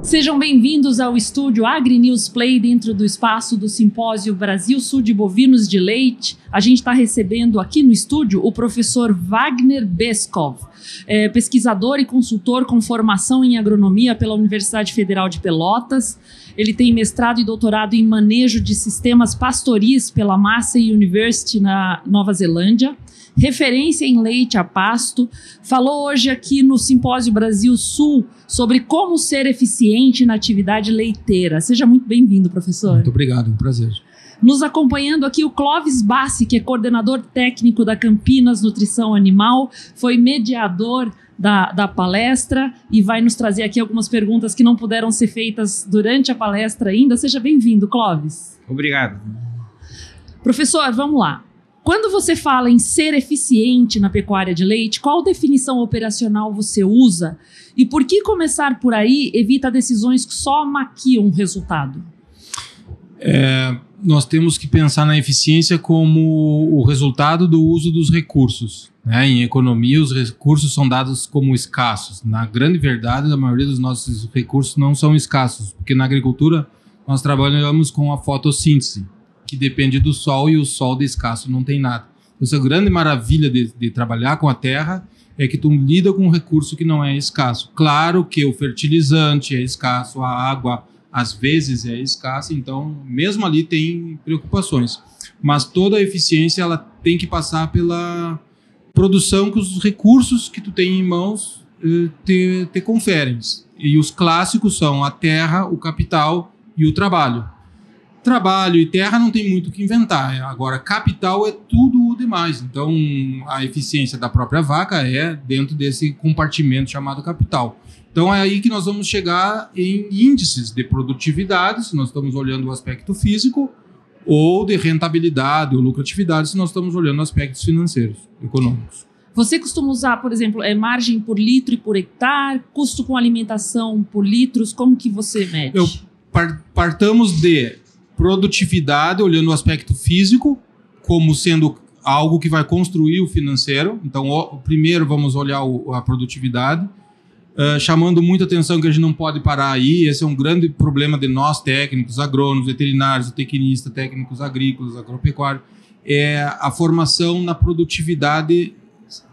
Sejam bem-vindos ao estúdio AgriNews Play, dentro do espaço do Simpósio Brasil Sul de Bovinos de Leite. A gente está recebendo aqui no estúdio o professor Wagner Beskov, pesquisador e consultor com formação em agronomia pela Universidade Federal de Pelotas. Ele tem mestrado e doutorado em manejo de sistemas pastoris pela Massey University na Nova Zelândia. Referência em leite a pasto, falou hoje aqui no Simpósio Brasil Sul sobre como ser eficiente na atividade leiteira. Seja muito bem-vindo, professor. Muito obrigado, um prazer. Nos acompanhando aqui o Clóvis Bassi, que é coordenador técnico da Campinas Nutrição Animal, foi mediador da palestra e vai nos trazer aqui algumas perguntas que não puderam ser feitas durante a palestra ainda. Seja bem-vindo, Clóvis. Obrigado. Professor, vamos lá. Quando você fala em ser eficiente na pecuária de leite, qual definição operacional você usa? E por que começar por aí evita decisões que só maquiam o resultado? Nós temos que pensar na eficiência como o resultado do uso dos recursos, né? Em economia, os recursos são dados como escassos. Na grande verdade, a maioria dos nossos recursos não são escassos, porque na agricultura nós trabalhamos com a fotossíntese, que depende do sol, e o sol de escasso não tem nada. Essa grande maravilha de trabalhar com a terra é que tu lida com um recurso que não é escasso. Claro que o fertilizante é escasso, a água às vezes é escassa, então mesmo ali tem preocupações. Mas toda a eficiência ela tem que passar pela produção que os recursos que tu tem em mãos te conferem. E os clássicos são a terra, o capital e o trabalho. Trabalho e terra não tem muito o que inventar. Agora, capital é tudo demais. Então, a eficiência da própria vaca é dentro desse compartimento chamado capital. Então, é aí que nós vamos chegar em índices de produtividade, se nós estamos olhando o aspecto físico, ou de rentabilidade ou lucratividade, se nós estamos olhando aspectos financeiros, econômicos. Você costuma usar, por exemplo, margem por litro e por hectare, custo com alimentação por litros, como que você mede? Partamos de produtividade, olhando o aspecto físico, como sendo algo que vai construir o financeiro. Então, primeiro vamos olhar a produtividade, chamando muita atenção que a gente não pode parar aí. Esse é um grande problema de nós técnicos, agrônomos, veterinários, tecnistas, técnicos agrícolas, agropecuários, é a formação na produtividade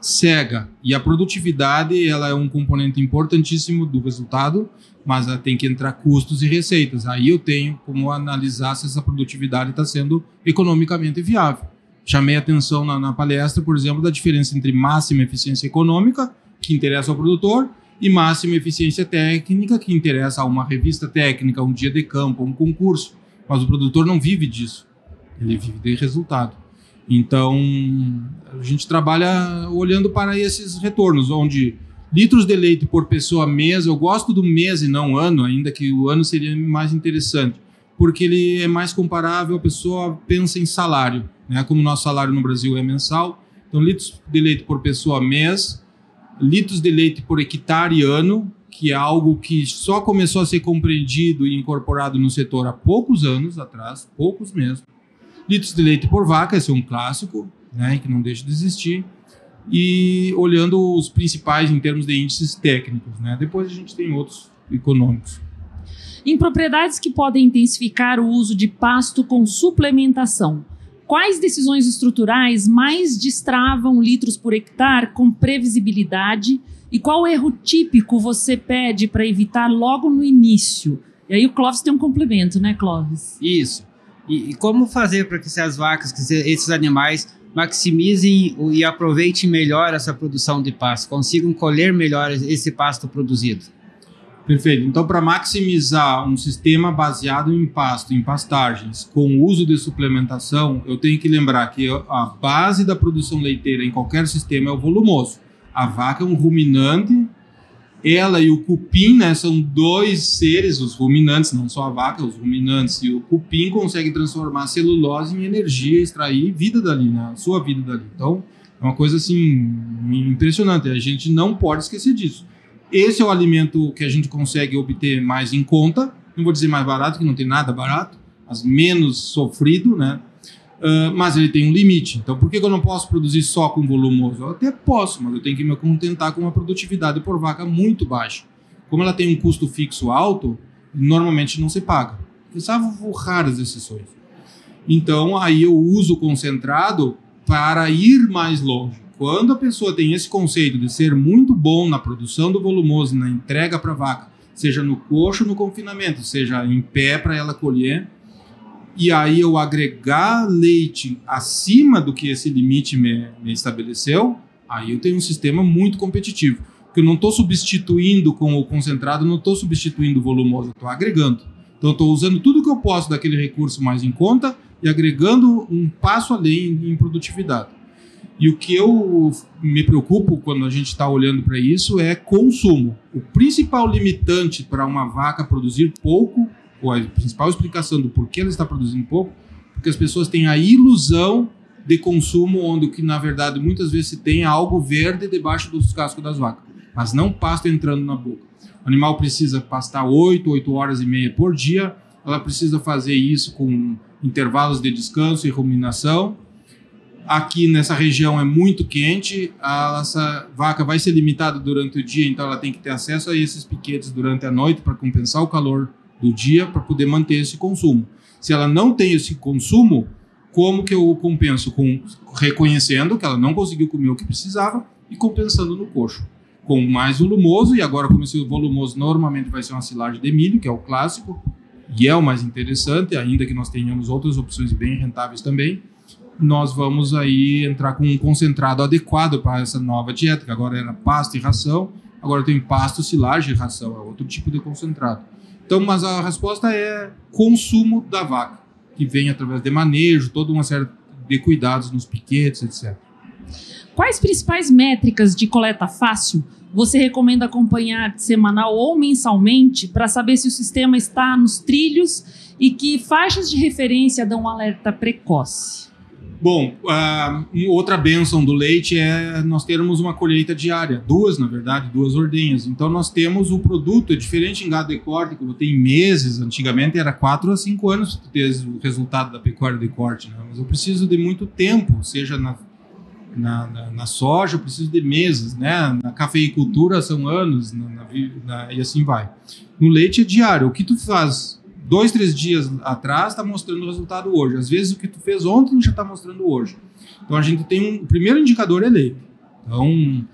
cega. E a produtividade ela é um componente importantíssimo do resultado, mas tem que entrar custos e receitas. Aí eu tenho como analisar se essa produtividade está sendo economicamente viável. Chamei atenção na palestra, por exemplo, da diferença entre máxima eficiência econômica, que interessa ao produtor, e máxima eficiência técnica, que interessa a uma revista técnica, um dia de campo, um concurso. Mas o produtor não vive disso, ele vive de resultado. Então, a gente trabalha olhando para esses retornos, onde litros de leite por pessoa mês, eu gosto do mês e não ano, ainda que o ano seria mais interessante, porque ele é mais comparável, a pessoa pensa em salário, né? Como o nosso salário no Brasil é mensal, então litros de leite por pessoa mês, litros de leite por hectare ano, que é algo que só começou a ser compreendido e incorporado no setor há poucos anos atrás, poucos mesmo. Litros de leite por vaca, esse é um clássico, né, que não deixa de existir. E olhando os principais em termos de índices técnicos, né? Depois a gente tem outros econômicos. Em propriedades que podem intensificar o uso de pasto com suplementação, quais decisões estruturais mais destravam litros por hectare com previsibilidade e qual erro típico você pede para evitar logo no início? E aí o Clóvis tem um complemento, né, Clóvis? Isso. E como fazer para que essas vacas, que esses animais maximizem e aproveitem melhor essa produção de pasto, consigam colher melhor esse pasto produzido? Perfeito. Então, para maximizar um sistema baseado em pasto, em pastagens, com o uso de suplementação, eu tenho que lembrar que a base da produção leiteira em qualquer sistema é o volumoso. A vaca é um ruminante, ela e o cupim, né, são dois seres, os ruminantes, não só a vaca, os ruminantes e o cupim conseguem transformar a celulose em energia, extrair vida dali, né, a sua vida dali. Então, é uma coisa assim impressionante, a gente não pode esquecer disso. Esse é o alimento que a gente consegue obter mais em conta, não vou dizer mais barato, que não tem nada barato, mas menos sofrido, né? Mas ele tem um limite. Então, por que eu não posso produzir só com volumoso? Eu até posso, mas eu tenho que me contentar com uma produtividade por vaca muito baixa. Como ela tem um custo fixo alto, normalmente não se paga. Salvo raras exceções. Então, aí eu uso o concentrado para ir mais longe. Quando a pessoa tem esse conceito de ser muito bom na produção do volumoso, na entrega para a vaca, seja no coxo, no confinamento, seja em pé para ela colher, e aí eu agregar leite acima do que esse limite me estabeleceu, aí eu tenho um sistema muito competitivo. Porque eu não estou substituindo com o concentrado, não estou substituindo o volumoso, estou agregando. Então, eu estou usando tudo que eu posso daquele recurso mais em conta e agregando um passo além em produtividade. E o que eu me preocupo quando a gente está olhando para isso é consumo. O principal limitante para uma vaca produzir pouco, ou a principal explicação do porquê ela está produzindo pouco, porque as pessoas têm a ilusão de consumo, onde que na verdade muitas vezes se tem algo verde debaixo dos cascos das vacas, mas não pasto entrando na boca. O animal precisa pastar 8 horas e meia por dia, ela precisa fazer isso com intervalos de descanso e ruminação. Aqui nessa região é muito quente, essa vaca vai ser limitada durante o dia, então ela tem que ter acesso a esses piquetes durante a noite para compensar o calor do dia, para poder manter esse consumo. Se ela não tem esse consumo, como que eu compenso? Reconhecendo que ela não conseguiu comer o que precisava e compensando no coxo. Com mais volumoso, e agora como esse volumoso normalmente vai ser uma silagem de milho, que é o clássico, e é o mais interessante, ainda que nós tenhamos outras opções bem rentáveis também, nós vamos aí entrar com um concentrado adequado para essa nova dieta, que agora era pasto e ração, agora tem pasto, silagem e ração, é outro tipo de concentrado. Então, mas a resposta é consumo da vaca, que vem através de manejo, toda uma série de cuidados nos piquetes, etc. Quais principais métricas de coleta fácil você recomenda acompanhar semanal ou mensalmente para saber se o sistema está nos trilhos e que faixas de referência dão um alerta precoce? Bom, outra bênção do leite é nós termos uma colheita diária, duas ordenhas. Então nós temos o produto, é diferente em gado de corte, que tem meses, antigamente era 4 a 5 anos para ter o resultado da pecuária de corte, né? Mas eu preciso de muito tempo, seja na soja eu preciso de meses, né? Na cafeicultura são anos, e assim vai. No leite é diário, o que tu faz 2, 3 dias atrás está mostrando o resultado hoje. Às vezes o que tu fez ontem já está mostrando hoje. Então a gente tem o primeiro indicador é leite. Então,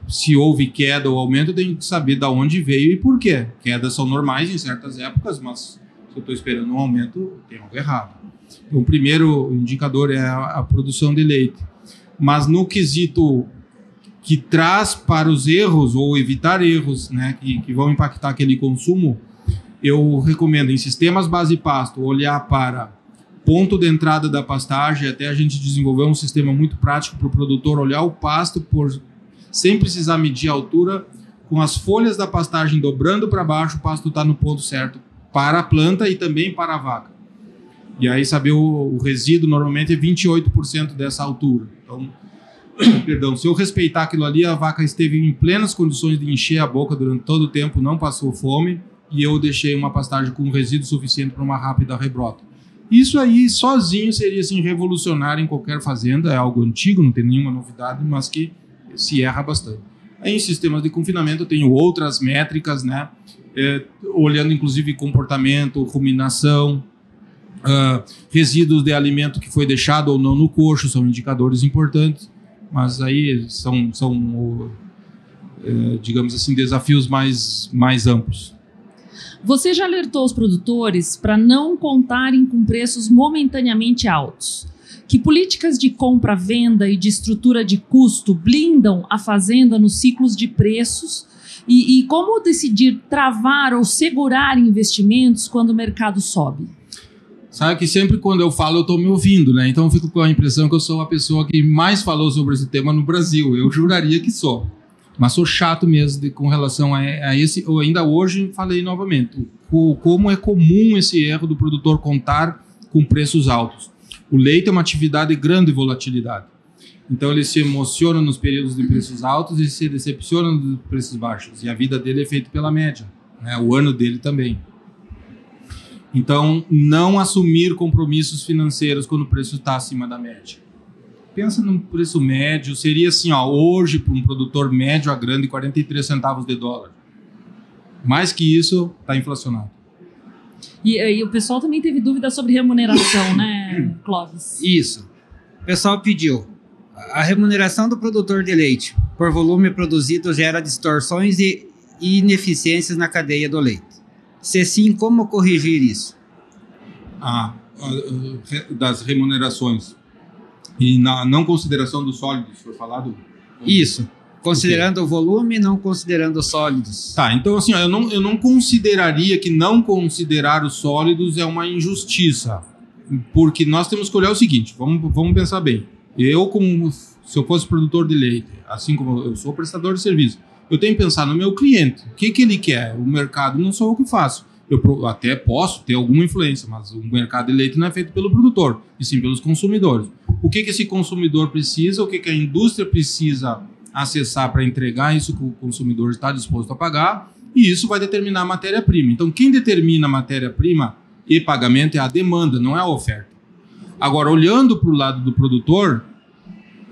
se houve queda ou aumento, eu tenho que saber de onde veio e por quê. Quedas são normais em certas épocas, mas se eu estou esperando um aumento, tem algo errado. Então o primeiro indicador é a produção de leite. Mas no quesito que traz para os erros ou evitar erros, né, que vão impactar aquele consumo, eu recomendo em sistemas base pasto olhar para ponto de entrada da pastagem, até a gente desenvolver um sistema muito prático para o produtor olhar o pasto sem precisar medir a altura, com as folhas da pastagem dobrando para baixo, o pasto está no ponto certo para a planta e também para a vaca. E aí saber o resíduo normalmente é 28% dessa altura. Então, perdão, se eu respeitar aquilo ali, a vaca esteve em plenas condições de encher a boca durante todo o tempo, não passou fome, e eu deixei uma pastagem com resíduo suficiente para uma rápida rebrota. Isso aí, sozinho, seria assim, revolucionário em qualquer fazenda. É algo antigo, não tem nenhuma novidade, mas que se erra bastante. Aí, em sistemas de confinamento, eu tenho outras métricas, né? Olhando, inclusive, comportamento, ruminação, resíduos de alimento que foi deixado ou não no coxo, são indicadores importantes, mas aí são digamos assim, desafios mais amplos. Você já alertou os produtores para não contarem com preços momentaneamente altos? Que políticas de compra, venda e de estrutura de custo blindam a fazenda nos ciclos de preços? E como decidir travar ou segurar investimentos quando o mercado sobe? Sabe que sempre quando eu falo eu estou me ouvindo, né? Então eu fico com a impressão que eu sou a pessoa que mais falou sobre esse tema no Brasil. Eu juraria que sou. Mas sou chato mesmo com relação a esse. Eu ainda hoje falei novamente como é comum esse erro do produtor contar com preços altos. O leite é uma atividade de grande volatilidade. Então ele se emociona nos períodos de preços altos e se decepciona nos preços baixos. E a vida dele é feita pela média, né? O ano dele também. Então, não assumir compromissos financeiros quando o preço está acima da média. Pensa no preço médio, seria assim, hoje para um produtor médio a grande 43 centavos de dólar. Mais que isso, está inflacionado. E o pessoal também teve dúvida sobre remuneração, né, Clóvis? Isso. O pessoal pediu. A remuneração do produtor de leite por volume produzido gera distorções e ineficiências na cadeia do leite. Se sim, como corrigir isso? Das remunerações. E na não consideração dos sólidos, foi falado? Isso. Considerando o volume, não considerando os sólidos. Tá, então assim, eu não consideraria que não considerar os sólidos é uma injustiça. Porque nós temos que olhar o seguinte, vamos pensar bem. Se eu fosse produtor de leite, assim como eu sou prestador de serviço, eu tenho que pensar no meu cliente. O que ele quer? O mercado não sou eu que faço. Eu até posso ter alguma influência, mas o mercado de leite não é feito pelo produtor, e sim pelos consumidores. O que esse consumidor precisa, o que a indústria precisa acessar para entregar isso que o consumidor está disposto a pagar, e isso vai determinar a matéria-prima. Então, quem determina a matéria-prima e pagamento é a demanda, não é a oferta. Agora, olhando para o lado do produtor,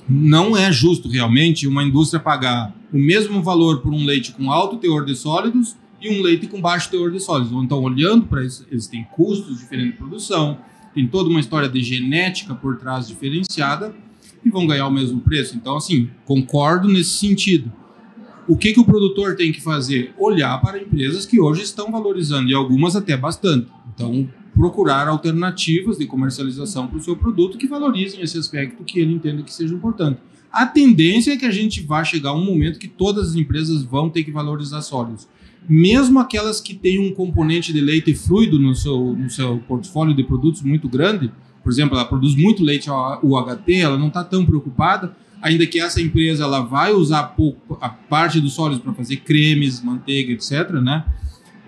não é justo realmente uma indústria pagar o mesmo valor por um leite com alto teor de sólidos e um leite com baixo teor de sólidos. Então, olhando para isso, eles têm custos diferentes de produção, tem toda uma história de genética por trás diferenciada e vão ganhar o mesmo preço. Então, assim, concordo nesse sentido. O que o produtor tem que fazer? Olhar para empresas que hoje estão valorizando, e algumas até bastante. Então, procurar alternativas de comercialização para o seu produto que valorizem esse aspecto que ele entenda que seja importante. A tendência é que a gente vai chegar a um momento que todas as empresas vão ter que valorizar sólidos. Mesmo aquelas que têm um componente de leite fluido no seu portfólio de produtos muito grande, por exemplo, ela produz muito leite UHT, ela não está tão preocupada, ainda que essa empresa ela vai usar pouco a parte dos sólidos para fazer cremes, manteiga, etc., né?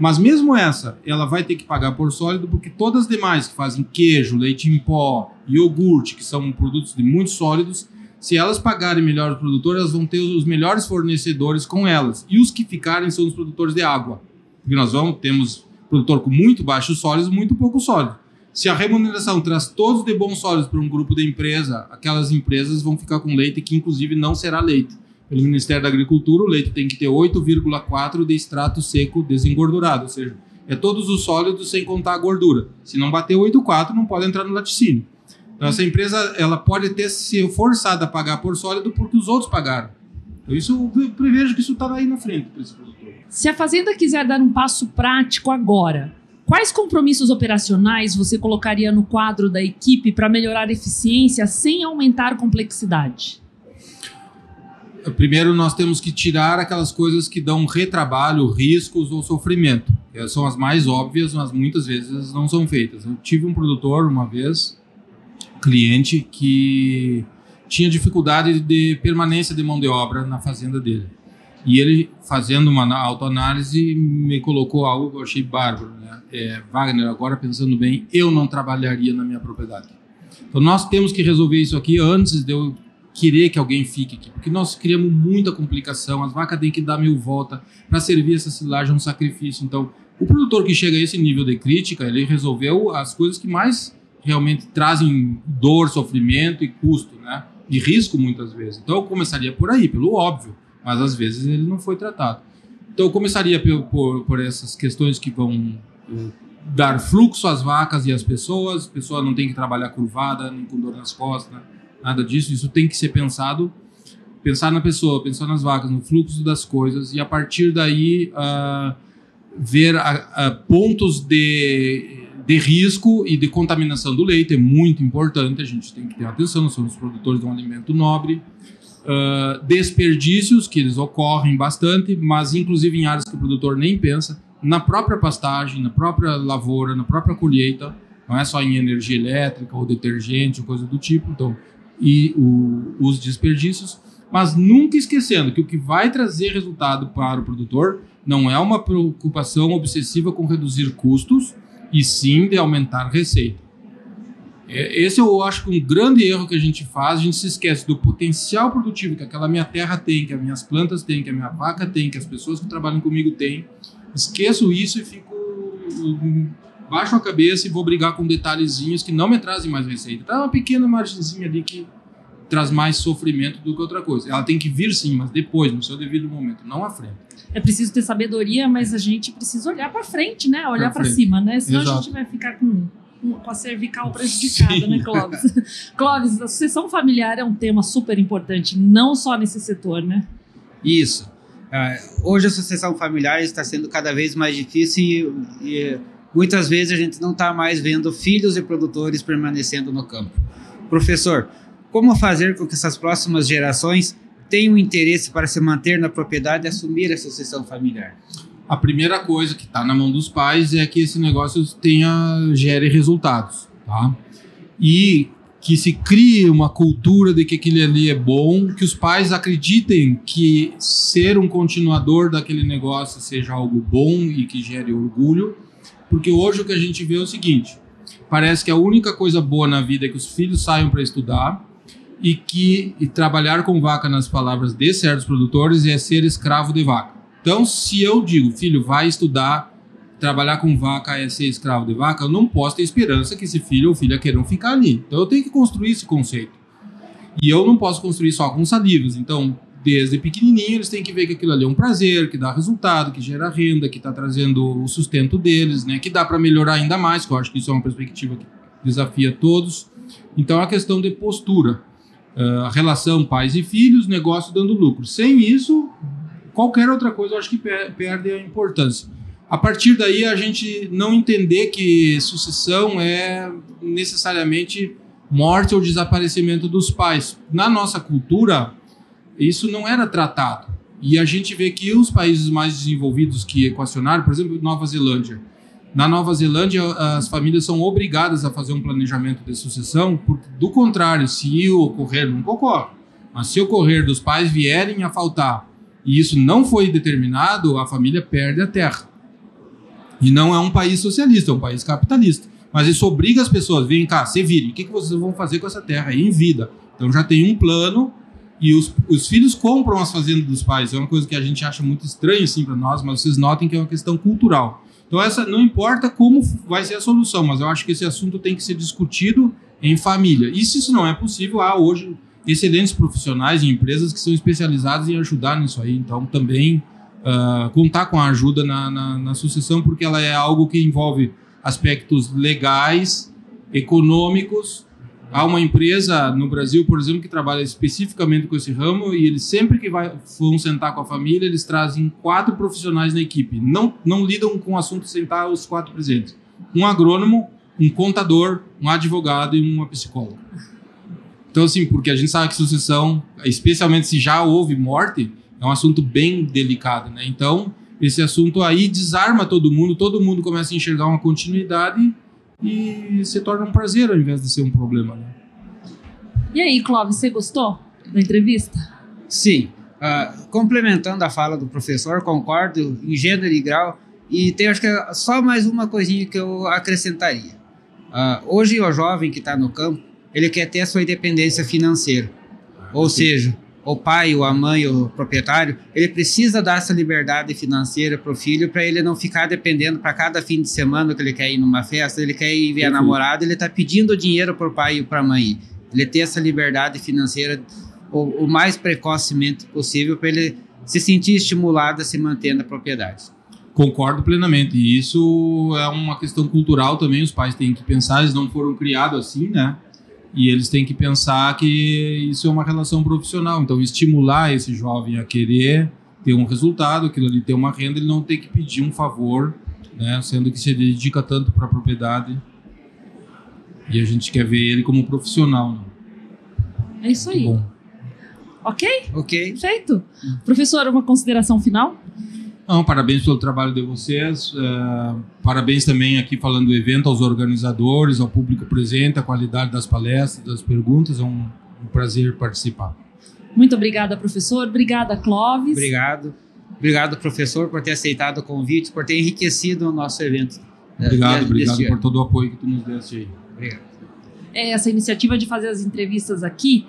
Mas mesmo essa, ela vai ter que pagar por sólido, porque todas as demais que fazem queijo, leite em pó, iogurte, que são produtos de muitos sólidos, se elas pagarem melhor o produtor, elas vão ter os melhores fornecedores com elas. E os que ficarem são os produtores de água. Porque temos produtor com muito baixos sólidos, muito pouco sólido. Se a remuneração traz todos de bons sólidos para um grupo de empresa, aquelas empresas vão ficar com leite que, inclusive, não será leite. Pelo Ministério da Agricultura, o leite tem que ter 8,4 de extrato seco desengordurado, ou seja, é todos os sólidos sem contar a gordura. Se não bater 8,4, não pode entrar no laticínio. Então, essa empresa ela pode ter se forçada a pagar por sólido porque os outros pagaram. Então, eu prevejo que isso está aí na frente para esse produtor. Se a fazenda quiser dar um passo prático agora, quais compromissos operacionais você colocaria no quadro da equipe para melhorar a eficiência sem aumentar a complexidade? Primeiro, nós temos que tirar aquelas coisas que dão retrabalho, riscos ou sofrimento. Essas são as mais óbvias, mas muitas vezes não são feitas. Eu tive um produtor uma vez, cliente, que tinha dificuldade de permanência de mão de obra na fazenda dele. E ele, fazendo uma autoanálise, me colocou algo que eu achei bárbaro, né? Wagner, agora pensando bem, eu não trabalharia na minha propriedade. Então nós temos que resolver isso aqui antes de eu querer que alguém fique aqui, porque nós criamos muita complicação, as vacas têm que dar 1000 voltas para servir essa silagem, é um sacrifício. Então, o produtor que chega a esse nível de crítica, ele resolveu as coisas que mais realmente trazem dor, sofrimento e custo, né? E risco muitas vezes. Então, eu começaria por aí, pelo óbvio, mas às vezes ele não foi tratado. Então, eu começaria por essas questões que vão dar fluxo às vacas e às pessoas. A pessoa não tem que trabalhar curvada, nem com dor nas costas, né? Nada disso, isso tem que ser pensado, pensar na pessoa, pensar nas vacas, no fluxo das coisas e a partir daí ver pontos de risco e de contaminação do leite, é muito importante, a gente tem que ter atenção, nós somos produtores de um alimento nobre, desperdícios, que eles ocorrem bastante, mas inclusive em áreas que o produtor nem pensa, na própria pastagem, na própria lavoura, na própria colheita, não é só em energia elétrica ou detergente ou coisa do tipo, então e os desperdícios, mas nunca esquecendo que o que vai trazer resultado para o produtor não é uma preocupação obsessiva com reduzir custos, e sim de aumentar receita. Esse eu acho que um grande erro que a gente faz, a gente se esquece do potencial produtivo que aquela minha terra tem, que as minhas plantas têm, que a minha vaca tem, que as pessoas que trabalham comigo têm. Esqueço isso e fico... baixo a cabeça e vou brigar com detalhezinhos que não me trazem mais receita. Tá uma pequena margenzinha ali que traz mais sofrimento do que outra coisa. Ela tem que vir sim, mas depois, no seu devido momento, não à frente. É preciso ter sabedoria, mas a gente precisa olhar para frente, né? Olhar para cima, né? Senão a gente vai ficar com a cervical prejudicada, né, Clóvis? Clóvis, a sucessão familiar é um tema super importante, não só nesse setor, né? Isso. Hoje a sucessão familiar está sendo cada vez mais difícil e muitas vezes a gente não está mais vendo filhos e produtores permanecendo no campo. Professor, como fazer com que essas próximas gerações tenham interesse para se manter na propriedade e assumir a sucessão familiar? A primeira coisa que está na mão dos pais é que esse negócio gere resultados, tá? E que se crie uma cultura de que aquilo ali é bom, que os pais acreditem que ser um continuador daquele negócio seja algo bom e que gere orgulho, porque hoje o que a gente vê é o seguinte: parece que a única coisa boa na vida é que os filhos saiam para estudar e trabalhar com vaca, nas palavras de certos produtores, é ser escravo de vaca. Então, se eu digo, filho, vai estudar, trabalhar com vaca é ser escravo de vaca, eu não posso ter esperança que esse filho ou filha queiram ficar ali. Então, eu tenho que construir esse conceito. E eu não posso construir só com salivas. Então, desde pequenininho, eles têm que ver que aquilo ali é um prazer, que dá resultado, que gera renda, que está trazendo o sustento deles, né? Que dá para melhorar ainda mais, que eu acho que isso é uma perspectiva que desafia todos. Então, é a questão de postura. A relação pais e filhos, negócio dando lucro. Sem isso, qualquer outra coisa eu acho que perde a importância. A partir daí, a gente não entender que sucessão é necessariamente morte ou desaparecimento dos pais. Na nossa cultura, isso não era tratado. E a gente vê que os países mais desenvolvidos que equacionaram, por exemplo, Nova Zelândia. Na Nova Zelândia, as famílias são obrigadas a fazer um planejamento de sucessão, porque, do contrário, se ocorrer, nunca ocorre, mas se ocorrer dos pais vierem a faltar e isso não foi determinado, a família perde a terra. E não é um país socialista, é um país capitalista. Mas isso obriga as pessoas, vem cá, se virem, o que vocês vão fazer com essa terra aí em vida? Então já tem um plano e os filhos compram as fazendas dos pais. É uma coisa que a gente acha muito estranho assim para nós, mas vocês notem que é uma questão cultural. Então essa não importa como vai ser a solução, mas eu acho que esse assunto tem que ser discutido em família. E se isso não é possível, há hoje excelentes profissionais e empresas que são especializadas em ajudar nisso aí. Então também contar com a ajuda na sucessão, porque ela é algo que envolve aspectos legais, econômicos. Há uma empresa no Brasil, por exemplo, que trabalha especificamente com esse ramo e eles sempre que vão sentar com a família, eles trazem 4 profissionais na equipe. Não lidam com o assunto sentar os 4 presentes. Um agrônomo, um contador, um advogado e uma psicóloga. Então, assim, porque a gente sabe que sucessão, especialmente se já houve morte, é um assunto bem delicado, né? Então, esse assunto aí desarma todo mundo começa a enxergar uma continuidade e se torna um prazer ao invés de ser um problema, né? E aí, Clóvis, você gostou da entrevista? Sim. Complementando a fala do professor, concordo em gênero e grau, e tem acho que só mais uma coisinha que eu acrescentaria. Hoje o jovem que está no campo, ele quer ter a sua independência financeira, ou seja, o pai, ou a mãe, ou o proprietário, ele precisa dar essa liberdade financeira para o filho, para ele não ficar dependendo para cada fim de semana que ele quer ir numa festa, ele quer ir ver a namorada, ele está pedindo dinheiro para o pai e para a mãe. Ele ter essa liberdade financeira o mais precocemente possível para ele se sentir estimulado a se manter na propriedade. Concordo plenamente. E isso é uma questão cultural também, os pais têm que pensar, eles não foram criados assim, né? E eles têm que pensar que isso é uma relação profissional. Então, estimular esse jovem a querer ter um resultado, aquilo ali ter uma renda, ele não tem que pedir um favor, né? Sendo que se dedica tanto para a propriedade. E a gente quer ver ele como profissional, né? É isso aí. Bom. Ok? Ok. Perfeito. Professor, uma consideração final? Não, parabéns pelo trabalho de vocês, parabéns também aqui falando do evento aos organizadores, ao público presente, a qualidade das palestras, das perguntas, é um prazer participar. Muito obrigada, professor, obrigada, Clóvis. Obrigado, professor, por ter aceitado o convite, por ter enriquecido o nosso evento. Obrigado por todo o apoio que tu nos deste aí. Obrigado. Essa iniciativa de fazer as entrevistas aqui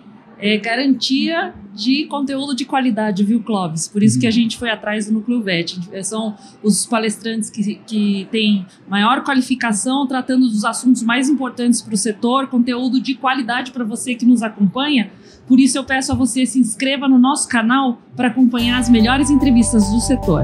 garantia de conteúdo de qualidade, viu, Clóvis? Por isso que a gente foi atrás do Núcleo VET. São os palestrantes que têm maior qualificação, tratando dos assuntos mais importantes para o setor, conteúdo de qualidade para você que nos acompanha. Por isso eu peço a você, se inscreva no nosso canal para acompanhar as melhores entrevistas do setor.